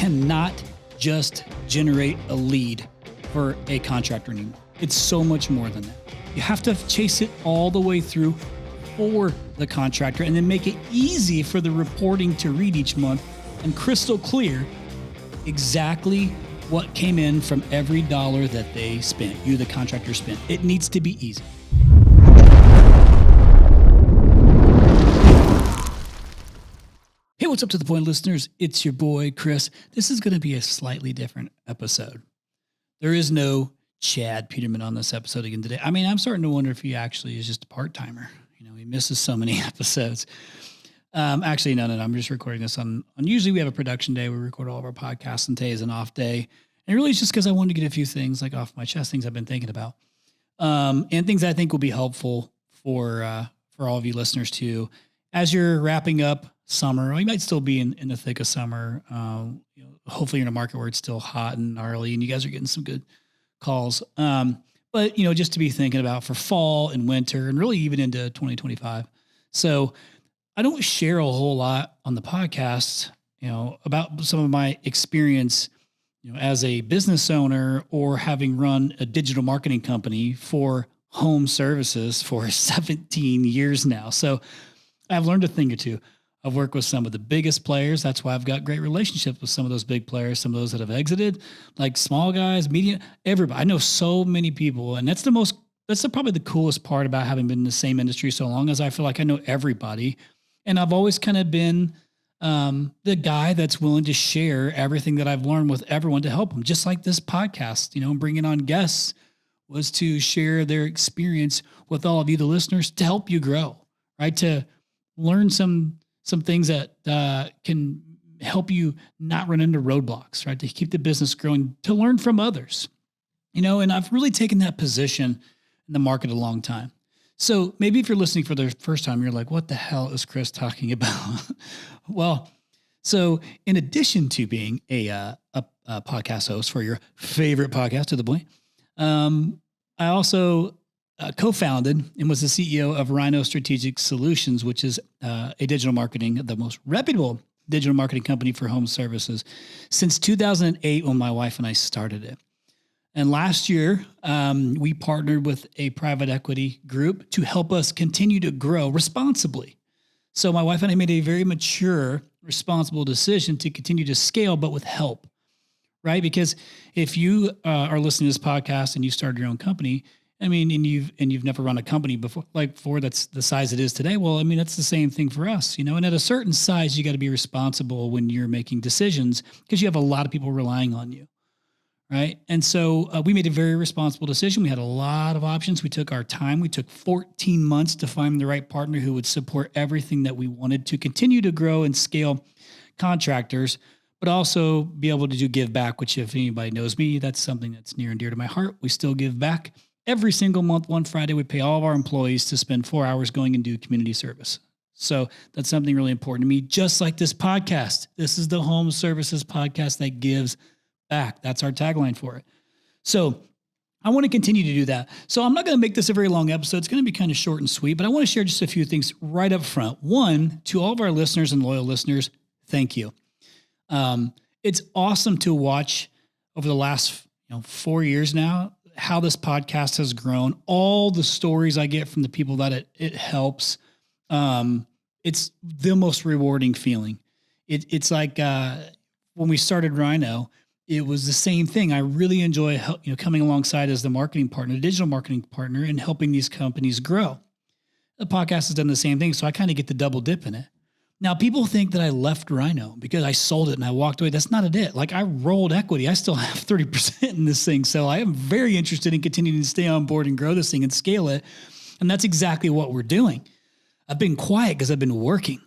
cannot just generate a lead for a contractor anymore. It's so much more than that. You have to chase it all the way through for the contractor and then make it easy for the reporting to read each month and crystal clear exactly what came in from every dollar that they spent, you, the contractor, spent. It needs to be easy. Hey, what's up to the point, listeners? It's your boy, Chris. This is going to be a slightly different episode. There is no Chad Peterman on this episode again today. I mean, I'm starting to wonder if he actually is just a part-timer. You know, he misses so many episodes. Actually, no. I'm just recording this on usually we have a production day. We record all of our podcasts, and today is an off day. And really it's just because I wanted to get a few things like off my chest, things I've been thinking about. And things I think will be helpful for all of you listeners too. As you're wrapping up summer, or you might still be in the thick of summer. Hopefully you're in a market where it's still hot and gnarly and you guys are getting some good calls. But just to be thinking about for fall and winter and really even into 2025. So I don't share a whole lot on the podcast, about some of my experience, as a business owner or having run a digital marketing company for home services for 17 years now. So I've learned a thing or two. I've worked with some of the biggest players. That's why I've got great relationships with some of those big players, some of those that have exited, like small guys, medium, everybody. I know so many people, and that's probably the coolest part about having been in the same industry so long, as I feel like I know everybody. And I've always kind of been the guy that's willing to share everything that I've learned with everyone to help them, just like this podcast, bringing on guests was to share their experience with all of you, the listeners, to help you grow, right? To learn some things that can help you not run into roadblocks, right? To keep the business growing, to learn from others, and I've really taken that position in the market a long time. So maybe if you're listening for the first time, you're like, what the hell is Chris talking about? Well, so in addition to being a podcast host for your favorite podcast, To The Point, I also co-founded and was the CEO of RYNO Strategic Solutions, which is the most reputable digital marketing company for home services since 2008 when my wife and I started it. And last year, we partnered with a private equity group to help us continue to grow responsibly. So my wife and I made a very mature, responsible decision to continue to scale, but with help, right? Because if you are listening to this podcast and you started your own company, and you've never run a company before that's the size it is today. Well, that's the same thing for us, and at a certain size, you got to be responsible when you're making decisions because you have a lot of people relying on you. Right. And so we made a very responsible decision. We had a lot of options. We took our time. We took 14 months to find the right partner who would support everything that we wanted to continue to grow and scale contractors, but also be able to do give back, which if anybody knows me, that's something that's near and dear to my heart. We still give back. Every single month, one Friday, we pay all of our employees to spend 4 hours going and do community service. So that's something really important to me, just like this podcast. This is the home services podcast that gives back. That's our tagline for it. So I want to continue to do that. So I'm not going to make this a very long episode. It's going to be kind of short and sweet, but I want to share just a few things right up front. One, to all of our listeners and loyal listeners, thank you. It's awesome to watch over the last 4 years now, how this podcast has grown, all the stories I get from the people that it helps. It's the most rewarding feeling. It's like when we started RYNO, it was the same thing. I really enjoy coming alongside as the marketing partner, digital marketing partner, and helping these companies grow. The podcast has done the same thing, so I kind of get the double dip in it. Now, people think that I left RYNO because I sold it and I walked away. That's not it. Like, I rolled equity. I still have 30% in this thing. So I am very interested in continuing to stay on board and grow this thing and scale it. And that's exactly what we're doing. I've been quiet because I've been working.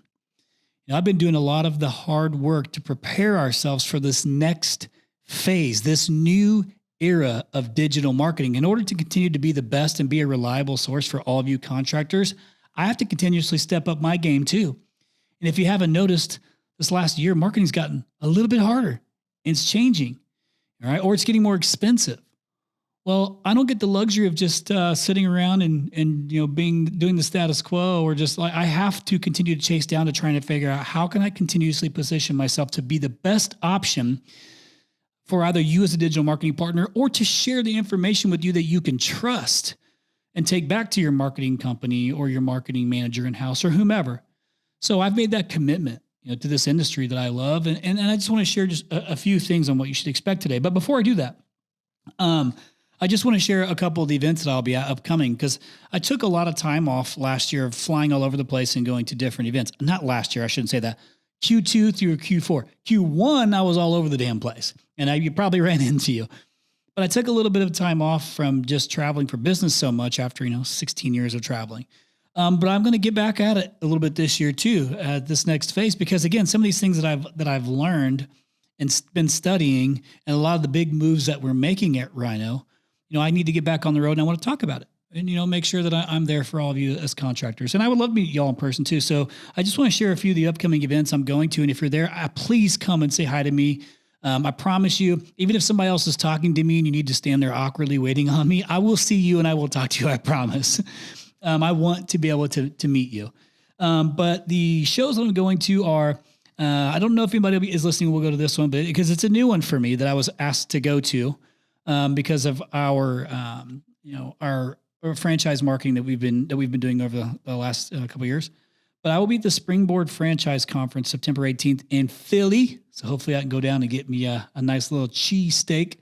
I've been doing a lot of the hard work to prepare ourselves for this next phase, this new era of digital marketing. In order to continue to be the best and be a reliable source for all of you contractors, I have to continuously step up my game too. And if you haven't noticed, this last year, marketing's gotten a little bit harder. It's changing, all right? Or it's getting more expensive. Well, I don't get the luxury of just sitting around and doing the status quo, or just like, I have to continue to chase down to trying to figure out how can I continuously position myself to be the best option for either you as a digital marketing partner, or to share the information with you that you can trust and take back to your marketing company or your marketing manager in-house or whomever. So I've made that commitment, to this industry that I love. And I just want to share just a few things on what you should expect today. But before I do that, I just want to share a couple of the events that I'll be at upcoming, because I took a lot of time off last year of flying all over the place and going to different events. Not last year, I shouldn't say that. Q2 through Q4. Q1, I was all over the damn place, and you probably ran into you. But I took a little bit of time off from just traveling for business so much after, 16 years of traveling. But I'm going to get back at it a little bit this year too, at this next phase, because again, some of these things that I've learned and been studying, and a lot of the big moves that we're making at RYNO, I need to get back on the road, and I want to talk about it and, make sure that I'm there for all of you as contractors. And I would love to meet y'all in person too. So I just want to share a few of the upcoming events I'm going to. And if you're there, please come and say hi to me. I promise you, even if somebody else is talking to me and you need to stand there awkwardly waiting on me, I will see you and I will talk to you. I promise. I want to be able to meet you. But the shows that I'm going to are, I don't know if anybody is listening will go to this one, but because it's a new one for me that I was asked to go to, because of our franchise marketing that we've been doing over the last couple of years. But I will be at the Springboard Franchise Conference September 18th in Philly. So hopefully I can go down and get me a nice little cheese steak.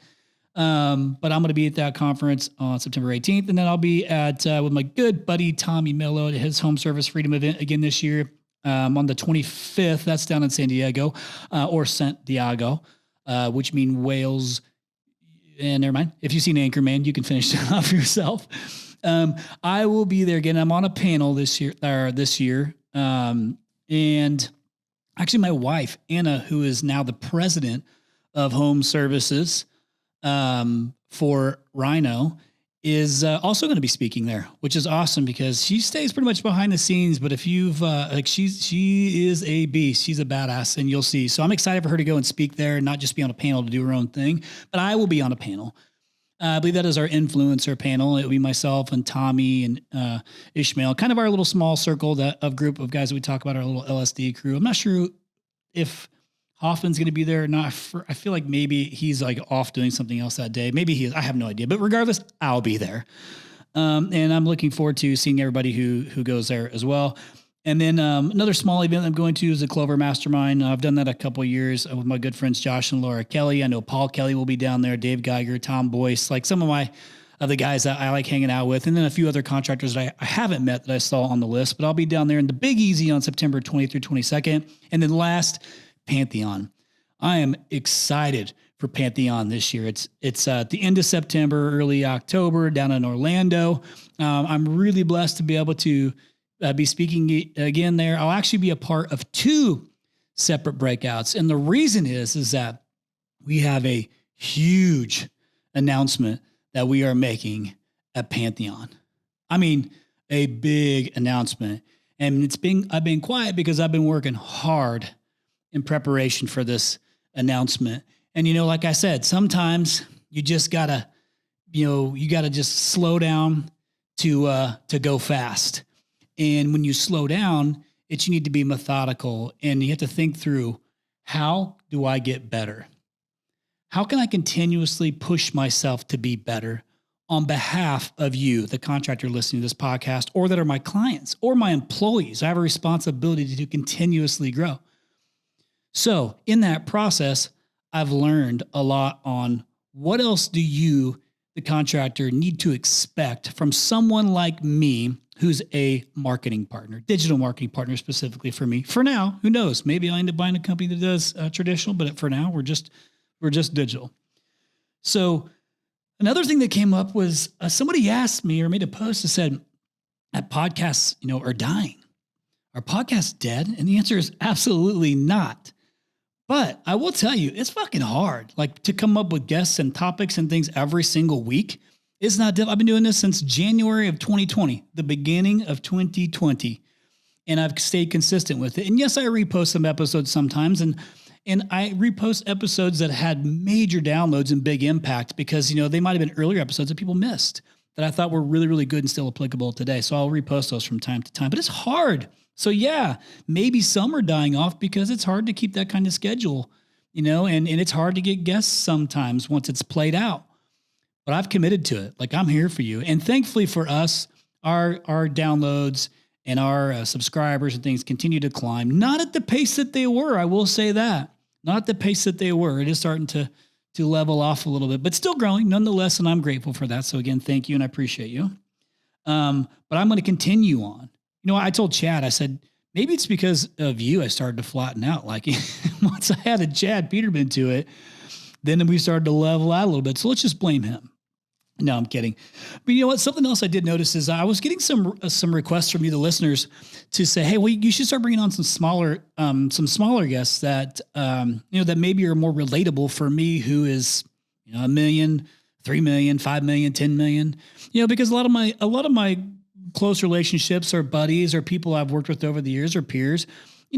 But I'm going to be at that conference on September 18th. And then I'll be at with my good buddy Tommy Mello at his Home Service Freedom event again this year on the 25th. That's down in San Diego, or Santiago, which means Wales. And never mind. If you've seen Anchorman, you can finish it off yourself. I will be there again. I'm on a panel this year. And actually my wife, Anna, who is now the president of Home Services for RYNO, is also going to be speaking there, which is awesome because she stays pretty much behind the scenes. But if you've she is a beast. She's a badass, and you'll see. So I'm excited for her to go and speak there, and not just be on a panel to do her own thing, but I will be on a panel. I believe that is our influencer panel. It'll be myself and Tommy and Ishmael, kind of our little small circle of group of guys that we talk about, our little LSD crew. I'm not sure if Hoffman's going to be there or not. I feel like maybe he's like off doing something else that day. Maybe he is. I have no idea. But regardless, I'll be there. And I'm looking forward to seeing everybody who goes there as well. And then another small event I'm going to is the Clover Mastermind. I've done that a couple of years with my good friends Josh and Laura Kelly. I know Paul Kelly will be down there, Dave Geiger, Tom Boyce, like some of the guys that I like hanging out with, and then a few other contractors that I haven't met that I saw on the list. But I'll be down there in the Big Easy on September 20th through 22nd. And then last, Pantheon. I am excited for Pantheon this year. It's at the end of September, early October down in Orlando. I'm really blessed to be able to be speaking again there. I'll actually be a part of 2 separate breakouts. And the reason is that we have a huge announcement that we are making at Pantheon. I mean, a big announcement. And I've been quiet because I've been working hard in preparation for this announcement. And, like I said, sometimes you just gotta, you gotta just slow down to go fast. And when you slow down, you need to be methodical, and you have to think through, how do I get better? How can I continuously push myself to be better on behalf of you, the contractor listening to this podcast, or that are my clients or my employees? I have a responsibility to continuously grow. So in that process, I've learned a lot on what else do you, the contractor, need to expect from someone like me who's a marketing partner, digital marketing partner specifically for me. For now, who knows? Maybe I'll end up buying a company that does traditional, but for now, we're just digital. So another thing that came up was somebody asked me or made a post that said that podcasts, are dying. Are podcasts dead? And the answer is absolutely not. But I will tell you, it's fucking hard, like to come up with guests and topics and things every single week. It's not difficult. I've been doing this since January of 2020, the beginning of 2020. And I've stayed consistent with it. And yes, I repost some episodes sometimes. And And I repost episodes that had major downloads and big impact because, they might have been earlier episodes that people missed that I thought were really, really good and still applicable today. So I'll repost those from time to time, but it's hard. So yeah, maybe some are dying off because it's hard to keep that kind of schedule, and it's hard to get guests sometimes once it's played out. But I've committed to it. Like, I'm here for you. And thankfully for us, our downloads and our subscribers and things continue to climb, not at the pace that they were. I will say that. Not at the pace that they were. It is starting to level off a little bit, but still growing nonetheless. And I'm grateful for that. So again, thank you. And I appreciate you. But I'm going to continue on. I told Chad, I said, maybe it's because of you I started to flatten out. Like, once I added Chad Peterman to it, then we started to level out a little bit. So let's just blame him. No, I'm kidding. But you know what? Something else I did notice is I was getting some requests from you, the listeners, to say, hey, well, you should start bringing on some smaller guests that, that maybe are more relatable for me, who is, $1 million, $3 million, $5 million, $10 million, because a lot of my close relationships or buddies or people I've worked with over the years or peers,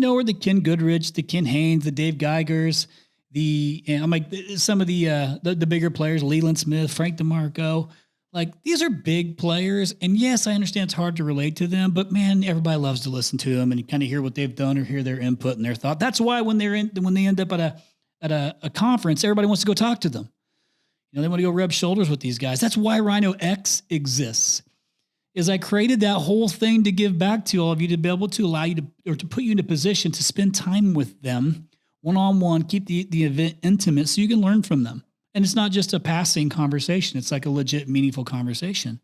or the Ken Goodrich, the Ken Haynes, the Dave Geigers, I'm like some of the bigger players, Leland Smith, Frank DeMarco, like these are big players. And yes, I understand it's hard to relate to them, but man, everybody loves to listen to them and you kind of hear what they've done or hear their input and their thought. That's why when they end up at a conference, everybody wants to go talk to them. They want to go rub shoulders with these guys. That's why RYNO X exists. Is I created that whole thing to give back to all of you, to be able to allow you to put you in a position to spend time with them one-on-one, keep the event intimate so you can learn from them. And it's not just a passing conversation. It's like a legit, meaningful conversation,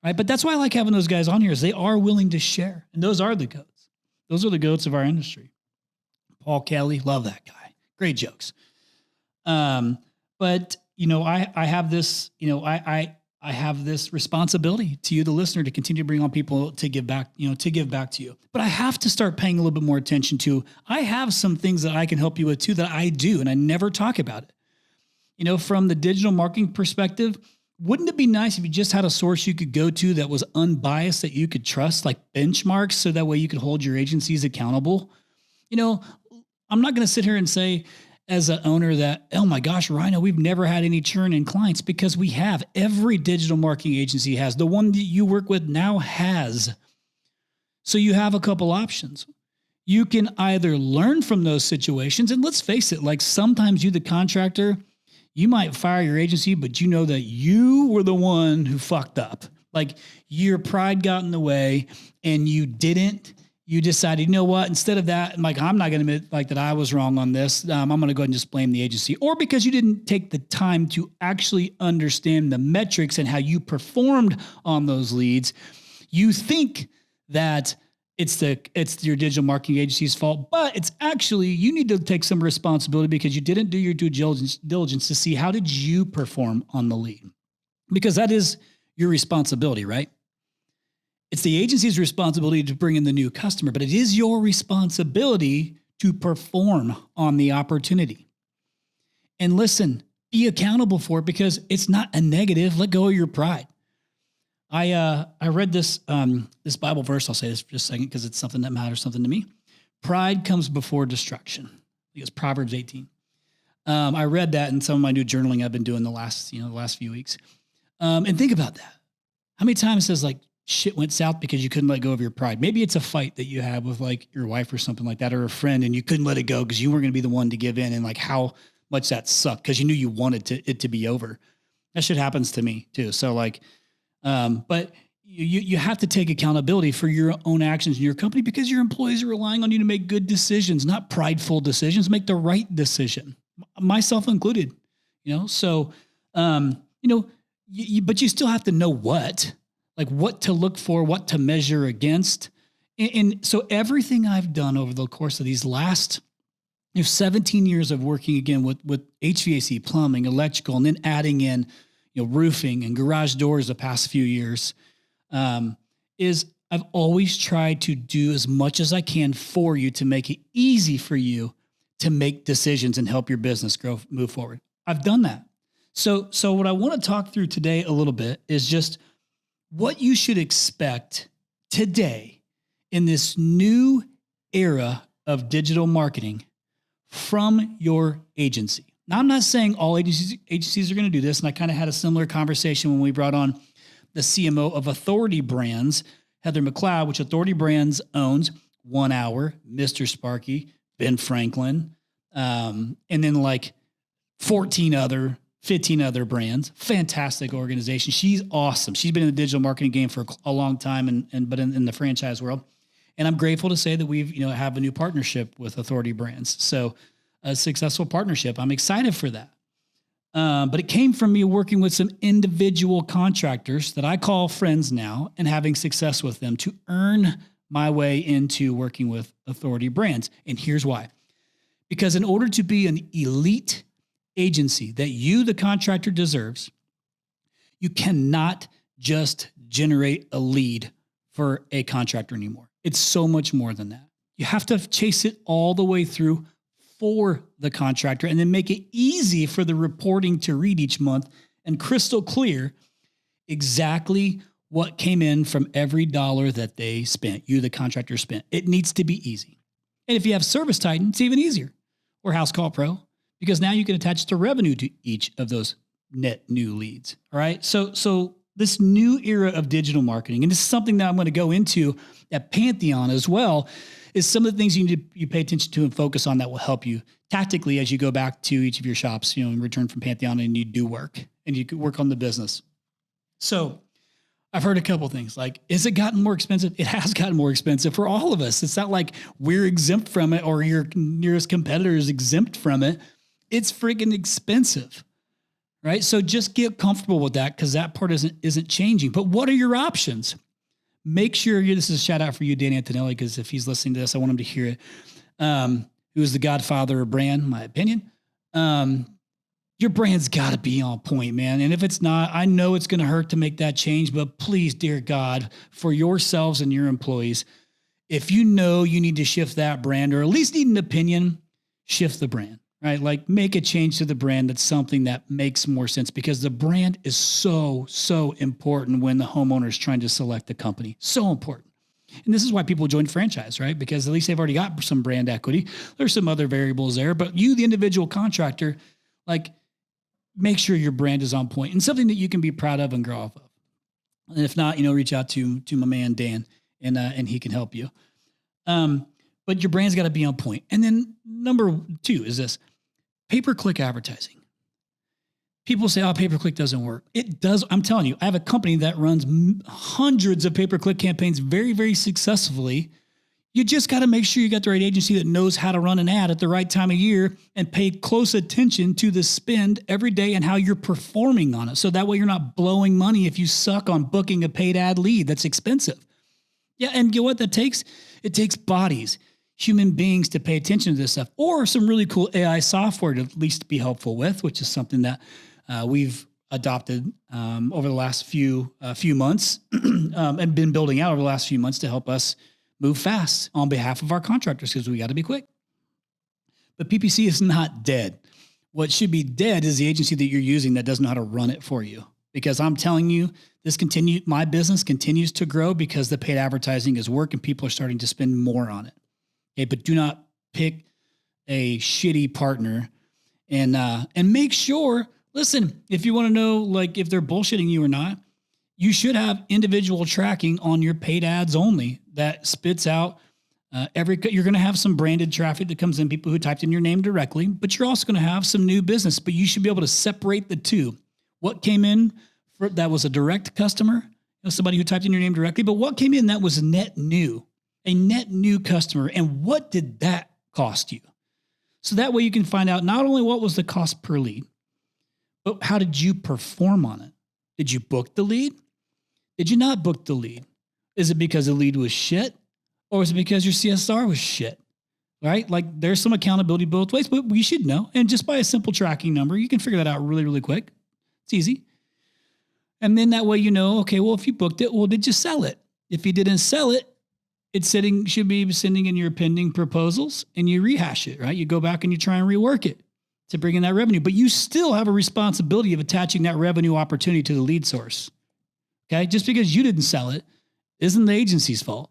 right? But that's why I like having those guys on here, is they are willing to share. And those are the goats. Those are the goats of our industry. Paul Kelly, love that guy. Great jokes. But, I have this, I have this responsibility to you, the listener, to continue to bring on people to give back, to you. But I have to start paying a little bit more attention to, I have some things that I can help you with too, that I do, and I never talk about it. From the digital marketing perspective, wouldn't it be nice if you just had a source you could go to that was unbiased, that you could trust, like benchmarks, so that way you could hold your agencies accountable? I'm not going to sit here and say, as an owner, that, oh my gosh, RYNO, we've never had any churn in clients, because we have. Every digital marketing agency has. The one that you work with now has. So you have a couple options. You can either learn from those situations, and let's face it, like sometimes you, the contractor, you might fire your agency, but you know that you were the one who fucked up. Like your pride got in the way and you decided, you know what, instead of that, I'm not going to admit like that I was wrong on this. I'm going to go ahead and just blame the agency. Or because you didn't take the time to actually understand the metrics and how you performed on those leads, you think that it's your digital marketing agency's fault, but it's actually, you need to take some responsibility because you didn't do your due diligence to see how did you perform on the lead, because that is your responsibility, right? It's the agency's responsibility to bring in the new customer, but it is your responsibility to perform on the opportunity. And listen, be accountable for it, because it's not a negative. Let go of your pride. I read this this Bible verse. I'll say this for just a second because it's something that matters something to me. Pride comes before destruction. I think it's Proverbs 18. I read that in some of my new journaling I've been doing the last few weeks. And think about that. How many times it says like shit went south because you couldn't let go of your pride? Maybe it's a fight that you had with like your wife or something like that, or a friend, and you couldn't let it go because you weren't going to be the one to give in, and like how much that sucked because you knew you wanted it to be over. That shit happens to me too. So like, but you have to take accountability for your own actions in your company, because your employees are relying on you to make good decisions, not prideful decisions. Make the right decision, myself included. So but you still have to know what to look for, what to measure against. And so everything I've done over the course of these last 17 years of working again with HVAC, plumbing, electrical, and then adding in roofing and garage doors the past few years, is I've always tried to do as much as I can for you to make it easy for you to make decisions and help your business grow, move forward. I've done that. So what I want to talk through today a little bit is just what you should expect today in this new era of digital marketing from your agency. Now, I'm not saying all agencies are going to do this, and I kind of had a similar conversation when we brought on the CMO of Authority Brands, Heather McLeod, which Authority Brands owns 1 Hour, Mr. Sparky, Ben Franklin, and then like 15 other brands. Fantastic organization. She's awesome. She's been in the digital marketing game for a long time, but in the franchise world. And I'm grateful to say that we've have a new partnership with Authority Brands. So a successful partnership. I'm excited for that. But it came from me working with some individual contractors that I call friends now and having success with them to earn my way into working with Authority Brands. And here's why. Because in order to be an elite agency that you, the contractor, deserves, you cannot just generate a lead for a contractor anymore. It's so much more than that. You have to chase it all the way through for the contractor and then make it easy for the reporting to read each month and crystal clear exactly what came in from every dollar that they spent, you, the contractor, spent. It needs to be easy. And if you have Service Titan, it's even easier, or House Call Pro, because now you can attach the revenue to each of those net new leads. All right. So this new era of digital marketing, and this is something that I'm going to go into at Pantheon as well, is some of the things you pay attention to and focus on that will help you tactically as you go back to each of your shops, in return from Pantheon, and you do work and you work on the business. So I've heard a couple of things like, has it gotten more expensive? It has gotten more expensive for all of us. It's not like we're exempt from it or your nearest competitor is exempt from it. It's freaking expensive, right? So just get comfortable with that because that part isn't changing. But what are your options? Make sure this is a shout out for you, Dan Antonelli, because if he's listening to this, I want him to hear it. Who is the godfather of brand, in my opinion. Your brand's got to be on point, man. And if it's not, I know it's going to hurt to make that change, but please, dear God, for yourselves and your employees, if you know you need to shift that brand or at least need an opinion, shift the brand, right? Like make a change to the brand. That's something that makes more sense because the brand is so, so important when the homeowner is trying to select the company. So important. And this is why people join franchise, right? Because at least they've already got some brand equity. There's some other variables there, but you, the individual contractor, like make sure your brand is on point and something that you can be proud of and grow off of. And if not, reach out to my man, Dan, and he can help you. But your brand's got to be on point. And then number 2 is this pay-per-click advertising. People say, oh, pay-per-click doesn't work. It does. I'm telling you, I have a company that runs hundreds of pay-per-click campaigns very, very successfully. You just got to make sure you got the right agency that knows how to run an ad at the right time of year and pay close attention to the spend every day and how you're performing on it. So that way you're not blowing money if you suck on booking a paid ad lead. That's expensive. Yeah, and you know what that takes? It takes bodies, human beings to pay attention to this stuff, or some really cool AI software to at least be helpful with, which is something that we've adopted over the last few months and been building out over the last few months to help us move fast on behalf of our contractors because we got to be quick. But PPC is not dead. What should be dead is the agency that you're using that doesn't know how to run it for you. Because I'm telling you, my business continues to grow because the paid advertising is working. People are starting to spend more on it. Okay, but do not pick a shitty partner and make sure, listen, if you want to know like if they're bullshitting you or not, you should have individual tracking on your paid ads only that spits out you're going to have some branded traffic that comes in, people who typed in your name directly, but you're also going to have some new business, but you should be able to separate the two. What came in that was a direct customer, somebody who typed in your name directly, but what came in that was net new, a net new customer. And what did that cost you? So that way you can find out not only what was the cost per lead, but how did you perform on it? Did you book the lead? Did you not book the lead? Is it because the lead was shit? Or is it because your CSR was shit? Right? Like there's some accountability both ways, but we should know. And just by a simple tracking number, you can figure that out really, really quick. It's easy. And then that way, okay, well, if you booked it, well, did you sell it? If you didn't sell it, should be sending in your pending proposals and you rehash it, right? You go back and you try and rework it to bring in that revenue, but you still have a responsibility of attaching that revenue opportunity to the lead source. Okay. Just because you didn't sell it isn't the agency's fault.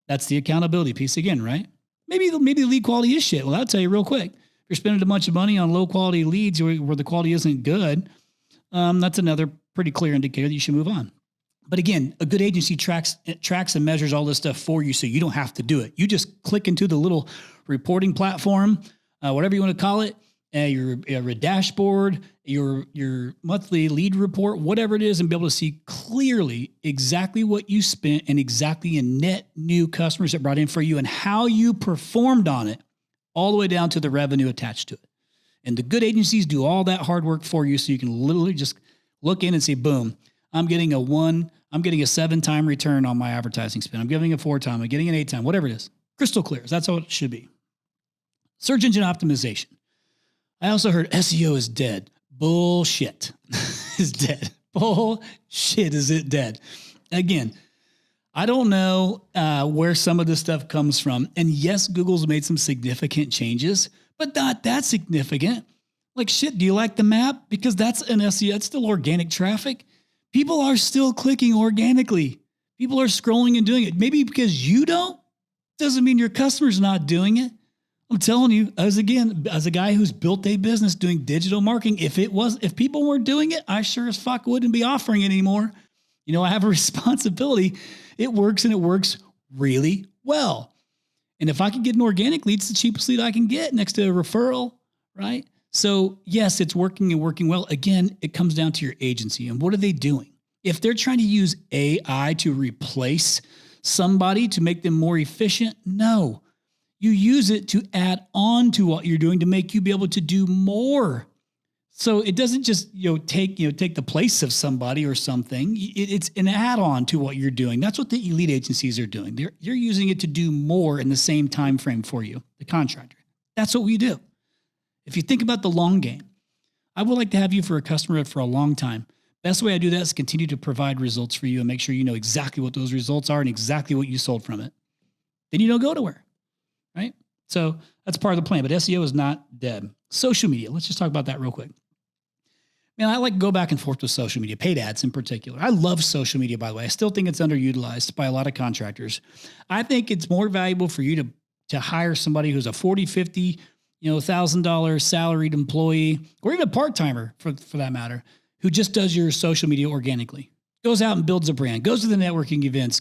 That's the accountability piece again, right? Maybe the lead quality is shit. Well, I'll tell you real quick. you're spending a bunch of money on low quality leads where the quality isn't good, that's another pretty clear indicator that you should move on. But again, a good agency tracks and measures all this stuff for you, so you don't have to do it. You just click into the little reporting platform, whatever you want to call it, your dashboard, your monthly lead report, whatever it is, and be able to see clearly exactly what you spent and exactly in net new customers that brought in for you and how you performed on it, all the way down to the revenue attached to it. And the good agencies do all that hard work for you, so you can literally just look in and say, boom, I'm getting a 7-time return on my advertising spend. I'm getting a 4-time, I'm getting an 8-time, whatever it is. Crystal clear. That's how it should be. Search engine optimization. I also heard SEO is dead. Bullshit. Is dead. Bullshit. Is it dead? Again, I don't know where some of this stuff comes from. And yes, Google's made some significant changes, but not that significant. Like, shit, do you like the map? Because that's an SEO. That's still organic traffic. People are still clicking organically. People are scrolling and doing it. Maybe because you don't, doesn't mean your customer's not doing it. I'm telling you, as a guy who's built a business doing digital marketing, if people weren't doing it, I sure as fuck wouldn't be offering it anymore. You know, I have a responsibility. It works, and it works really well. And if I can get an organic lead, it's the cheapest lead I can get next to a referral, right? So yes, it's working and working well. Again, it comes down to your agency and what are they doing? If they're trying to use AI to replace somebody to make them more efficient, no. You use it to add on to what you're doing to make you be able to do more. So it doesn't just take the place of somebody or something. It's an add-on to what you're doing. That's what the elite agencies are doing. You're using it to do more in the same time frame for you, the contractor. That's what we do. If you think about the long game, I would like to have you for a customer for a long time. Best way I do that is continue to provide results for you and make sure you know exactly what those results are and exactly what you sold from it. Then you don't go nowhere. Right? So that's part of the plan, but SEO is not dead. Social media. Let's just talk about that real quick. Man, I like to go back and forth with social media, paid ads in particular. I love social media, by the way. I still think it's underutilized by a lot of contractors. I think it's more valuable for you to hire somebody who's a $40,000, $50,000, $1,000 salaried employee, or even a part-timer for that matter, who just does your social media organically, goes out and builds a brand, goes to the networking events,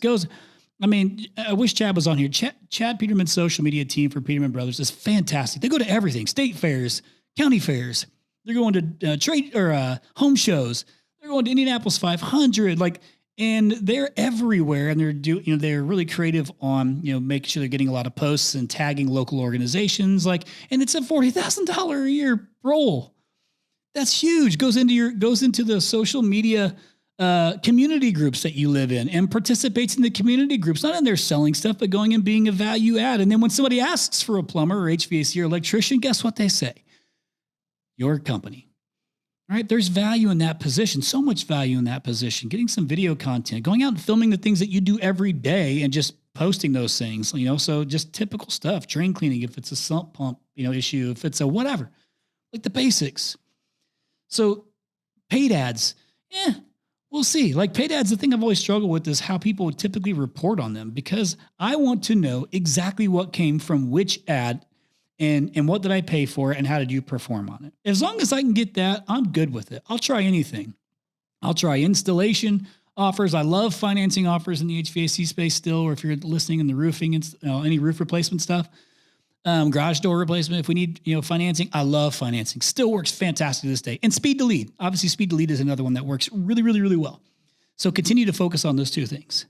I wish Chad was on here. Chad Peterman's social media team for Peterman Brothers is fantastic. They go to everything, state fairs, county fairs. They're going to trade or home shows. They're going to Indianapolis 500, and they're everywhere. And they're really creative on, making sure they're getting a lot of posts and tagging local organizations. And it's a $40,000 a year role. That's huge. Goes into the social media community groups that you live in and participates in the community groups, not in there selling stuff, but going and being a value add. And then when somebody asks for a plumber or HVAC or electrician, guess what they say? Your company, right? There's value in that position, so much value in that position, getting some video content, going out and filming the things that you do every day and just posting those things, so just typical stuff, drain cleaning, if it's a sump pump, issue, if it's a whatever, like the basics. So paid ads, we'll see. Paid ads, the thing I've always struggled with is how people would typically report on them, because I want to know exactly what came from which ad and what did I pay for it and how did you perform on it. As long as I can get that, I'm good with it. I'll try anything. I'll try installation offers. I love financing offers in the HVAC space still, or if you're listening in the roofing and any roof replacement stuff, garage door replacement. If we need, financing, I love financing. Still works fantastic to this day. And speed to lead. Obviously, speed to lead is another one that works really, really, really well. So continue to focus on those two things,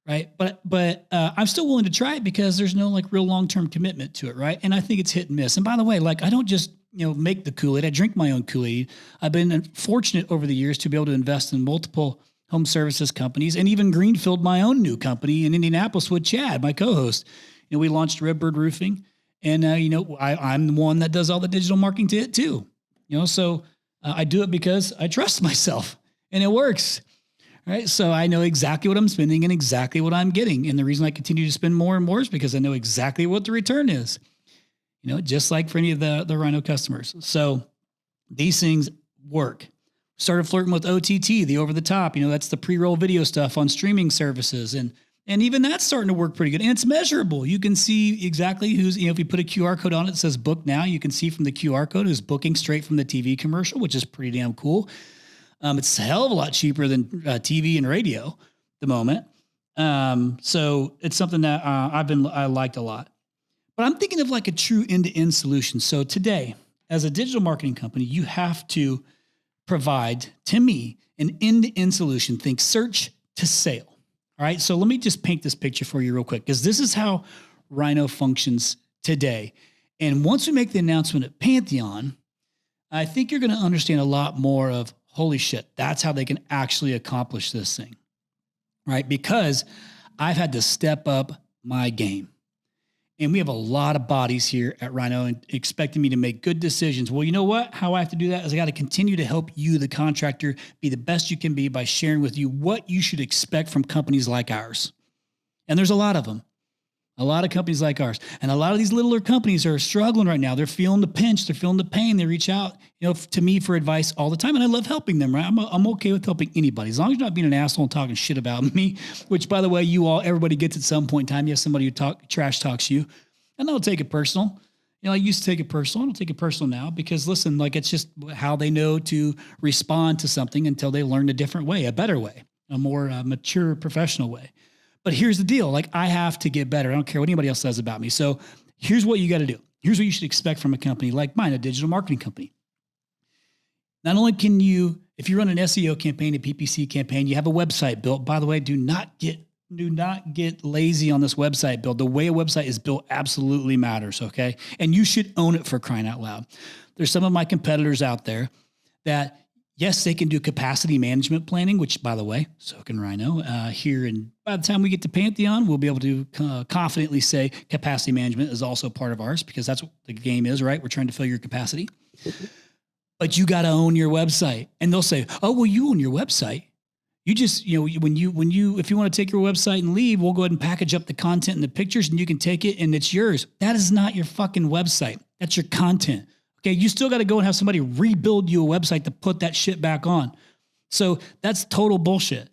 right? But I'm still willing to try it because there's no real long-term commitment to it, right? And I think it's hit and miss. And by the way, I don't just make the Kool-Aid. I drink my own Kool-Aid. I've been fortunate over the years to be able to invest in multiple home services companies and even greenfield my own new company in Indianapolis with Chad, my co-host. We launched Redbird Roofing, and I'm the one that does all the digital marketing to it too. So I do it because I trust myself, and it works. Right. So I know exactly what I'm spending and exactly what I'm getting. And the reason I continue to spend more and more is because I know exactly what the return is, just like for any of the RYNO customers. So these things work. Started flirting with OTT, the over the top, that's the pre-roll video stuff on streaming services. And And even that's starting to work pretty good. And it's measurable. You can see exactly who's, if you put a QR code on it that says book now, you can see from the QR code who's booking straight from the TV commercial, which is pretty damn cool. It's a hell of a lot cheaper than TV and radio at the moment. So it's something that I liked a lot. But I'm thinking of like a true end-to-end solution. So today, as a digital marketing company, you have to provide, to me, an end-to-end solution. Think search to sale. All right. So let me just paint this picture for you real quick, because this is how RYNO functions today. And once we make the announcement at Pantheon, I think you're going to understand a lot more of, holy shit, that's how they can actually accomplish this thing. Right? Because I've had to step up my game. And we have a lot of bodies here at RYNO and expecting me to make good decisions. Well, you know what? How I have to do that is I got to continue to help you, the contractor, be the best you can be by sharing with you what you should expect from companies like ours. And there's a lot of them, a lot of companies like ours. And a lot of these littler companies are struggling right now. They're feeling the pinch. They're feeling the pain. They reach out, to me for advice all the time. And I love helping them, right? I'm okay with helping anybody, as long as you're not being an asshole and talking shit about me, which, by the way, everybody gets at some point in time. You have somebody who trash talks you, and they'll take it personal. I used to take it personal. I don't take it personal now because, listen, like, it's just how they know to respond to something until they learn a different way, a better way, a more mature, professional way. But here's the deal. Like, I have to get better. I don't care what anybody else says about me. So here's what you got to do. Here's what you should expect from a company like mine, a digital marketing company. Not only can you, if you run an SEO campaign, a PPC campaign, you have a website built. By the way, do not get lazy on this website build. The way a website is built absolutely matters, okay? And you should own it, for crying out loud. There's some of my competitors out there that, yes, they can do capacity management planning, which, by the way, so can RYNO here. And by the time we get to Pantheon, we'll be able to confidently say capacity management is also part of ours, because that's what the game is, right? We're trying to fill your capacity. But you got to own your website. And they'll say, oh, well, you own your website. You just, if you want to take your website and leave, we'll go ahead and package up the content and the pictures and you can take it and it's yours. That is not your fucking website. That's your content. Okay. You still got to go and have somebody rebuild you a website to put that shit back on. So that's total bullshit.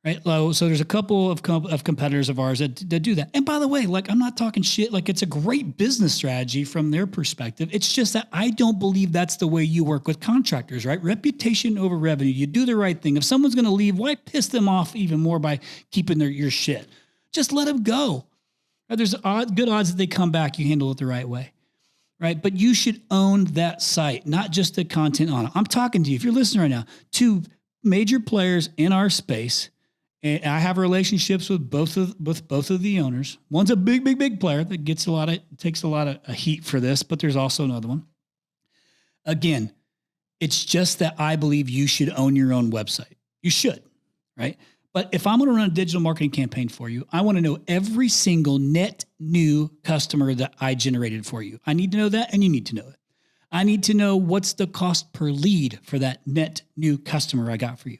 Right. So there's a couple of competitors of ours that do that. And by the way, like, I'm not talking shit. Like, it's a great business strategy from their perspective. It's just that I don't believe that's the way you work with contractors, right? Reputation over revenue. You do the right thing. If someone's going to leave, why piss them off even more by keeping your shit? Just let them go. Right? There's good odds that they come back. You handle it the right way. Right. But you should own that site, not just the content on it. I'm talking to you, if you're listening right now, to major players in our space. And I have relationships with both of the owners. One's a big player that takes a lot of heat for this, but there's also another one. Again, it's just that I believe you should own your own website. You should, right? But if I'm going to run a digital marketing campaign for you, I want to know every single net new customer that I generated for you. I need to know that, and you need to know it. I need to know what's the cost per lead for that net new customer I got for you.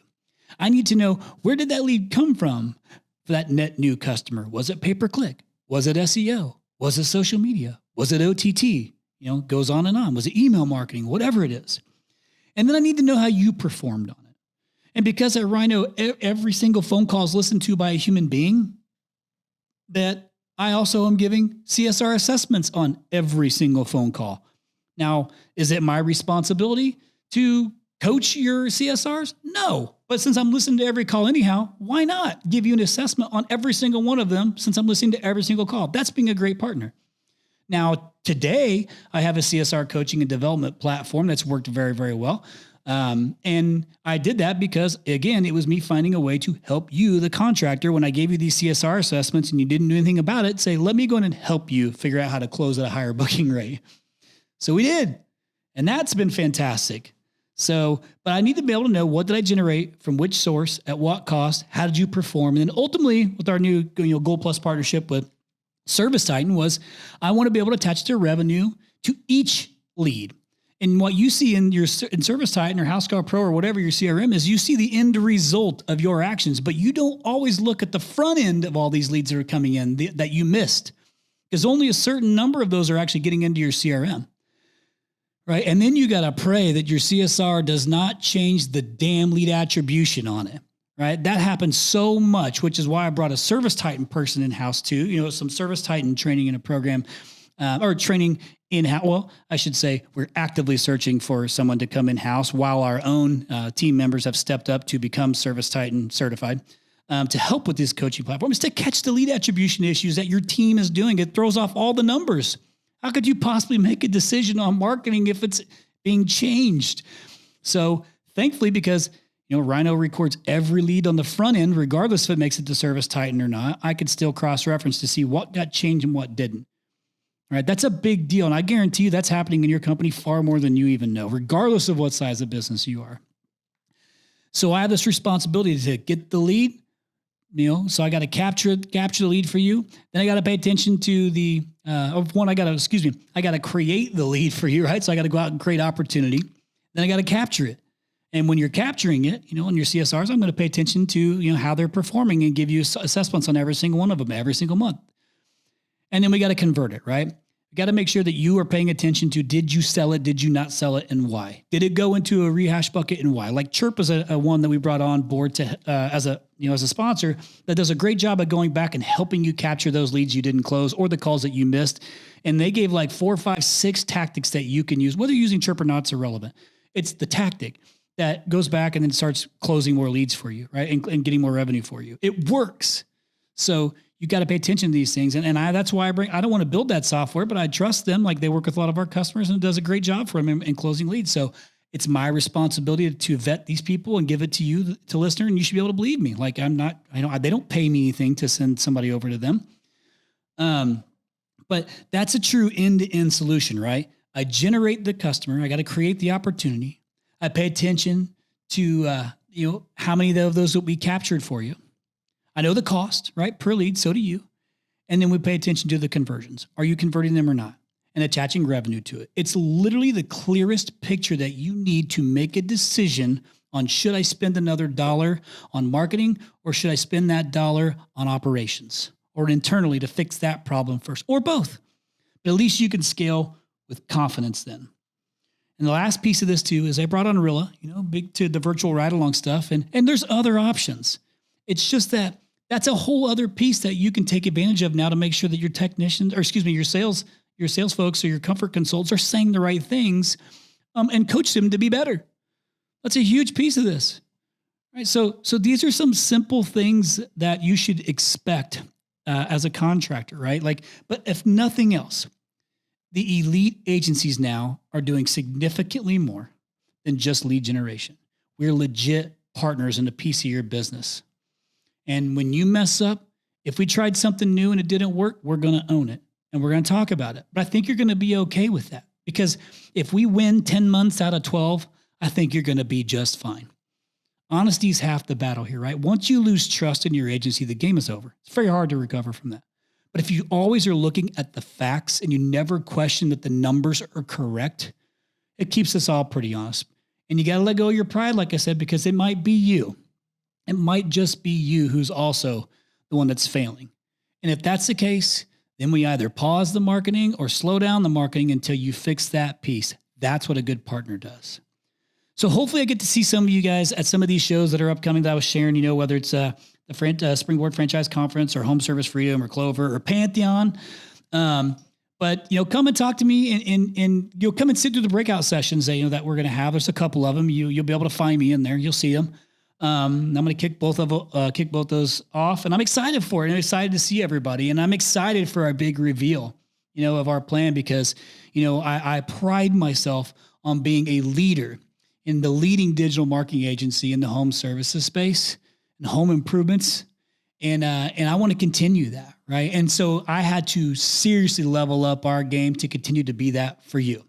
I need to know, where did that lead come from for that net new customer? Was it pay-per-click? Was it SEO? Was it social media? Was it OTT? Goes on and on. Was it email marketing? Whatever it is. And then I need to know how you performed on it. And because at RYNO, every single phone call is listened to by a human being, that I also am giving CSR assessments on every single phone call. Now, is it my responsibility to coach your CSRs? No. But since I'm listening to every call anyhow, why not give you an assessment on every single one of them, since I'm listening to every single call? That's being a great partner. Now, today, I have a CSR coaching and development platform that's worked very, very well. And I did that because, again, it was me finding a way to help you, the contractor, when I gave you these CSR assessments and you didn't do anything about it, say, let me go in and help you figure out how to close at a higher booking rate. So we did. And that's been fantastic. So, but I need to be able to know, what did I generate from which source, at what cost, how did you perform? And then ultimately, with our new Gold Plus partnership with Service Titan, was I want to be able to attach their revenue to each lead. And what you see in Service Titan or HouseCall Pro or whatever your CRM is, you see the end result of your actions, but you don't always look at the front end of all these leads that are coming in that you missed, because only a certain number of those are actually getting into your CRM. Right. And then you got to pray that your CSR does not change the damn lead attribution on it. right? That happens so much, which is why I brought a Service Titan person in-house too, some Service Titan training in a program or training in-house. Well, I should say we're actively searching for someone to come in-house while our own team members have stepped up to become Service Titan certified to help with this coaching platform is to catch the lead attribution issues that your team is doing. It throws off all the numbers. How could you possibly make a decision on marketing if it's being changed? So thankfully, because RYNO records every lead on the front end, regardless if it makes it to Service Titan or not, I could still cross-reference to see what got changed and what didn't. All right, that's a big deal. And I guarantee you that's happening in your company far more than you even know, regardless of what size of business you are. So I have this responsibility to get the lead, so I got to capture the lead for you. Then I got to pay attention to I got to create the lead for you, right? So I got to go out and create opportunity. Then I got to capture it. And when you're capturing it, in your CSRs, I'm going to pay attention to, how they're performing and give you assessments on every single one of them every single month. And then we got to convert it, right? We got to make sure that you are paying attention to, did you sell it? Did you not sell it? And why? Did it go into a rehash bucket and why? Like Chirp is a one that we brought on board to as a sponsor that does a great job of going back and helping you capture those leads you didn't close or the calls that you missed. And they gave like 4, 5, 6 tactics that you can use. Whether you're using Chirp or not, it's irrelevant. It's the tactic that goes back and then starts closing more leads for you, right? And getting more revenue for you. It works. So you got to pay attention to these things. And that's why I don't want to build that software, but I trust them. Like they work with a lot of our customers and it does a great job for them in closing leads. So it's my responsibility to vet these people and give it to you, to listener. And you should be able to believe me. Like they don't pay me anything to send somebody over to them. But that's a true end-to-end solution, right? I generate the customer. I got to create the opportunity. I pay attention to, how many of those will be captured for you. I know the cost, right? Per lead, so do you. And then we pay attention to the conversions. Are you converting them or not? And attaching revenue to it. It's literally the clearest picture that you need to make a decision on, should I spend another dollar on marketing or should I spend that dollar on operations or internally to fix that problem first, or both? But at least you can scale with confidence then. And the last piece of this too is I brought on Rilla, big to the virtual ride-along stuff. And there's other options. It's just that's a whole other piece that you can take advantage of now to make sure that your technicians, your sales folks or your comfort consultants are saying the right things and coach them to be better. That's a huge piece of this. Right? So these are some simple things that you should expect as a contractor, right? But if nothing else, the elite agencies now are doing significantly more than just lead generation. We're legit partners in a piece of your business. And when you mess up, if we tried something new and it didn't work, we're going to own it and we're going to talk about it. But I think you're going to be okay with that, because if we win 10 months out of 12, I think you're going to be just fine. Honesty is half the battle here, right? Once you lose trust in your agency, the game is over. It's very hard to recover from that. But if you always are looking at the facts and you never question that the numbers are correct, it keeps us all pretty honest. And you got to let go of your pride, like I said, because it might be you. It might just be you who's also the one that's failing. And if that's the case, then we either pause the marketing or slow down the marketing until you fix that piece. That's what a good partner does. So hopefully I get to see some of you guys at some of these shows that are upcoming that I was sharing, whether it's the Springboard Franchise Conference or Home Service Freedom or Clover or Pantheon. But come and talk to me and you'll come and sit through the breakout sessions that we're going to have. There's a couple of them. You'll be able to find me in there. You'll see them. I'm going to kick both those off, and I'm excited for it. I'm excited to see everybody, and I'm excited for our big reveal, of our plan, because, I pride myself on being a leader in the leading digital marketing agency in the home services space and home improvements. And I want to continue that. Right. And so I had to seriously level up our game to continue to be that for you,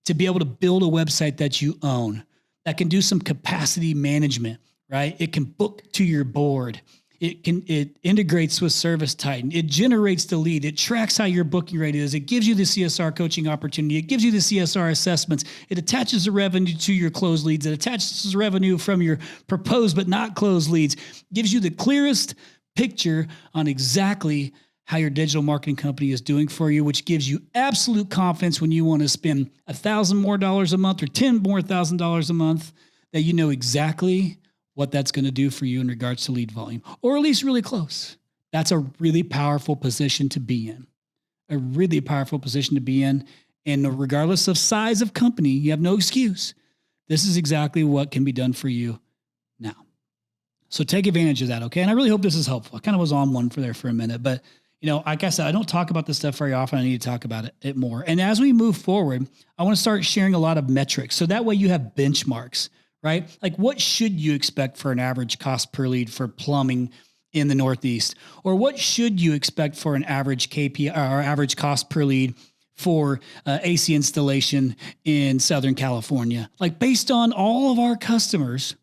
to be able to build a website that you own, that can do some capacity management. Right? It can book to your board. It integrates with Service Titan. It generates the lead. It tracks how your booking rate is. It gives you the CSR coaching opportunity. It gives you the CSR assessments. It attaches the revenue to your closed leads. It attaches the revenue from your proposed but not closed leads. Gives you the clearest picture on exactly how your digital marketing company is doing for you, which gives you absolute confidence when you want to spend $1,000 more a month or $10,000 more a month, that you know exactly what that's going to do for you in regards to lead volume, or at least really close. That's a really powerful position to be in. A really powerful position to be in. And regardless of size of company, you have no excuse. This is exactly what can be done for you now. So take advantage of that, okay? And I really hope this is helpful. I kind of was on one for a minute, but like I said, I don't talk about this stuff very often. I need to talk about it more. And as we move forward, I want to start sharing a lot of metrics. So that way you have benchmarks, right? Like what should you expect for an average cost per lead for plumbing in the Northeast? Or what should you expect for an average KPI or average cost per lead for AC installation in Southern California? Like based on all of our customers,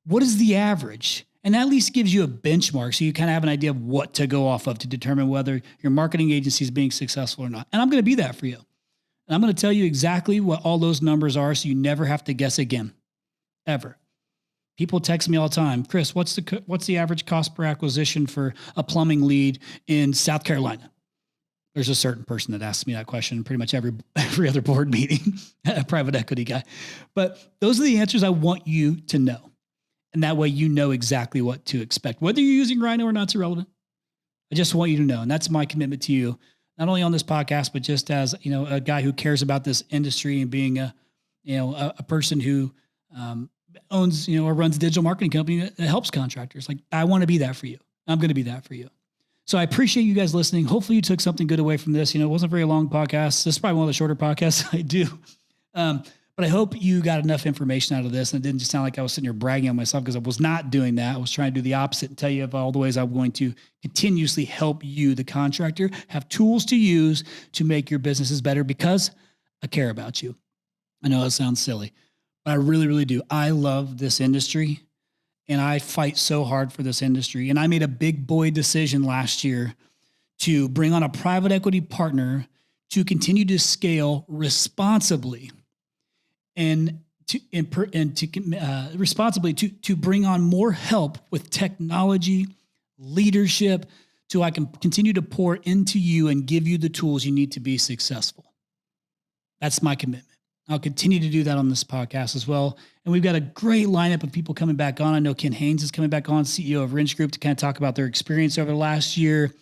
what is the average? And that at least gives you a benchmark so you kind of have an idea of what to go off of to determine whether your marketing agency is being successful or not. And I'm going to be that for you. And I'm going to tell you exactly what all those numbers are so you never have to guess again, ever. People text me all the time, Chris, what's the average cost per acquisition for a plumbing lead in South Carolina? There's a certain person that asks me that question in pretty much every other board meeting, a private equity guy. But those are the answers I want you to know. And that way you know exactly what to expect. Whether you're using RYNO or not is irrelevant. I just want you to know. And that's my commitment to you, not only on this podcast, but just as, a guy who cares about this industry and being a person who owns, or runs a digital marketing company that helps contractors. Like I want to be that for you. I'm going to be that for you. So I appreciate you guys listening. Hopefully you took something good away from this. It wasn't a very long podcast. This is probably one of the shorter podcasts I do. But I hope you got enough information out of this and it didn't just sound like I was sitting here bragging on myself, because I was not doing that. I was trying to do the opposite and tell you of all the ways I'm going to continuously help you, the contractor, have tools to use to make your businesses better, because I care about you. I know it sounds silly, but I really, really do. I love this industry and I fight so hard for this industry. And I made a big boy decision last year to bring on a private equity partner to continue to scale responsibly. And responsibly to bring on more help with technology, leadership, so I can continue to pour into you and give you the tools you need to be successful. That's my commitment. I'll continue to do that on this podcast as well. And we've got a great lineup of people coming back on. I know Ken Haynes is coming back on, CEO of RYNO Group, to kind of talk about their experience over the last year.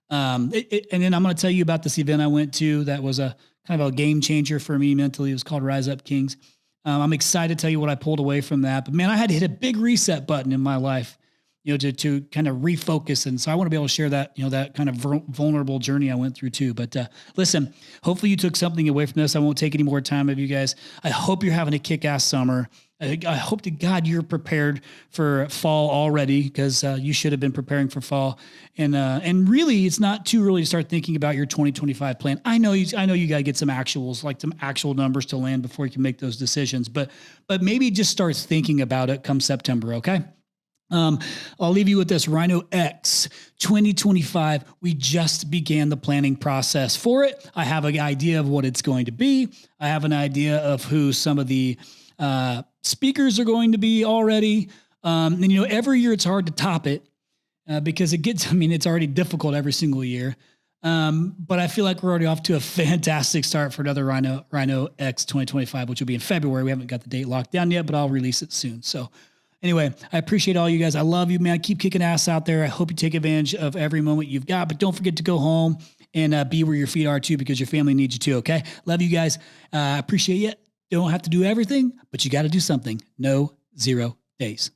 And then I'm going to tell you about this event I went to that was a kind of a game changer for me mentally. It was called Rise Up Kings. I'm excited to tell you what I pulled away from that. But man, I had to hit a big reset button in my life, to kind of refocus. And so I want to be able to share that, that kind of vulnerable journey I went through too. But listen, hopefully you took something away from this. I won't take any more time of you guys. I hope you're having a kick-ass summer. I hope to God you're prepared for fall already, because you should have been preparing for fall. And really, it's not too early to start thinking about your 2025 plan. I know you got to get some actuals, like some actual numbers to land before you can make those decisions. But maybe just start thinking about it come September, okay? I'll leave you with this. RYNO X 2025. We just began the planning process for it. I have an idea of what it's going to be. I have an idea of who some of the speakers are going to be already. And every year it's hard to top it because it's already difficult every single year. But I feel like we're already off to a fantastic start for another RYNO X 2025, which will be in February. We haven't got the date locked down yet, but I'll release it soon. So anyway, I appreciate all you guys. I love you, man. Keep kicking ass out there. I hope you take advantage of every moment you've got, but don't forget to go home and be where your feet are too, because your family needs you too. Okay. Love you guys. Appreciate you. Don't have to do everything, but you got to do something. No 0 days.